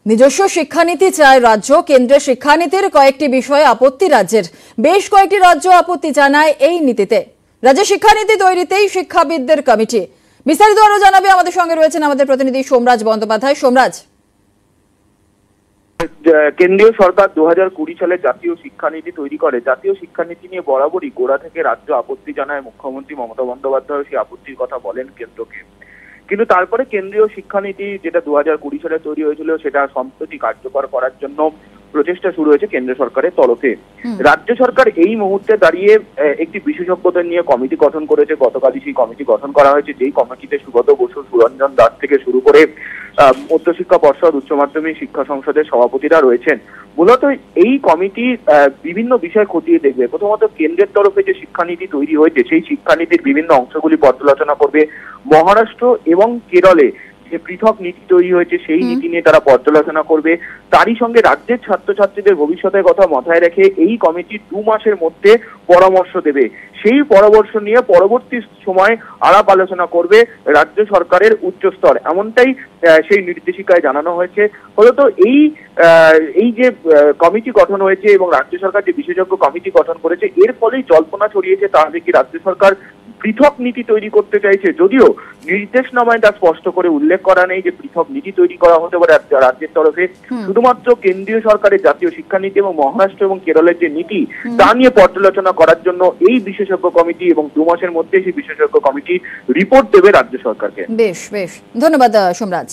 নিজস্ব শিক্ষানীতি চায় রাজ্য। কেন্দ্রের শিক্ষানীতির কয়েকটি বিষয়ে আপত্তি রাজ্যের। বেশ কয়েকটি রাজ্য আপত্তি জানায় এই নীতিতে। রাজ্যের শিক্ষানীতি তৈরিতেই শিক্ষাবিদদের কমিটি। বিস্তারিত আরো জানাবে আমাদের সঙ্গে রয়েছেন আমাদের প্রতিনিধি সোমরাজ বন্দ্যোপাধ্যায়। সোমরাজ, কেন্দ্রীয় সরকার 2020 সালে জাতীয় শিক্ষানীতি তৈরি করে। জাতীয় শিক্ষানীতি নিয়ে বরাবরই গোড়া থেকে রাজ্য আপত্তি জানায়। মুখ্যমন্ত্রী মমতা বন্দ্যোপাধ্যায় সেই আপত্তির কথা বলেন কেন্দ্রকে। কিন্তু তারপরে কেন্দ্রীয় শিক্ষানীতি যেটা 2020 সালে তৈরি হয়েছিল সেটা সম্প্রতি কার্যকর করার জন্য প্রচেষ্টা শুরু হয়েছে কেন্দ্র সরকারের তরফে। রাজ্য সরকার এই মুহূর্তে দাঁড়িয়ে একটি বিশেষজ্ঞদের নিয়ে কমিটি গঠন করেছে। গতকালই সেই কমিটি গঠন করা হয়েছে, যেই কমিটিতে সুব্রত বসু, সুরঞ্জন দাস থেকে শুরু করে মধ্যশিক্ষা পর্ষদ, উচ্চ মাধ্যমিক শিক্ষা সংসদের সভাপতিরা রয়েছেন। মূলত এই কমিটি বিভিন্ন বিষয় খতিয়ে দেখবে। প্রথমত কেন্দ্রের তরফে যে শিক্ষানীতি তৈরি হয়েছে সেই শিক্ষানীতির বিভিন্ন অংশগুলি পর্যালোচনা করবে। মহারাষ্ট্র এবং কেরলে যে পৃথক নীতি তৈরি হয়েছে সেই নীতি নিয়ে তারা পর্যালোচনা করবে। তারই সঙ্গে রাজ্যের ছাত্রছাত্রীদের ভবিষ্যতের কথা মাথায় রেখে এই কমিটি 2 মাসের মধ্যে পরামর্শ দেবে। সেই পরামর্শ নিয়ে পরবর্তী সময় আলাপ আলোচনা করবে রাজ্য সরকারের উচ্চস্তর, এমনটাই সেই নির্দেশিকায় জানানো হয়েছে। ফলত এই যে কমিটি গঠন হয়েছে এবং রাজ্য সরকার যে বিশেষজ্ঞ কমিটি গঠন করেছে, এর ফলেই জল্পনা ছড়িয়েছে তাহলে কি রাজ্য সরকার পৃথক নীতি তৈরি করতে চাইছে। যদিও নির্দেশনামায় তা স্পষ্ট করে উল্লেখ করা নেই যে পৃথক নীতি তৈরি করা হতে পারে রাজ্যের তরফে। শুধুমাত্র কেন্দ্রীয় সরকারের জাতীয় শিক্ষানীতি এবং মহারাষ্ট্র এবং কেরলের যে নীতি তা নিয়ে পর্যালোচনা করার জন্য এই বিশেষজ্ঞ কমিটি, এবং 2 মাসের মধ্যে সেই বিশেষজ্ঞ কমিটি রিপোর্ট দেবে রাজ্য সরকারকে। বেশ বেশ, ধন্যবাদ সোমরাজ।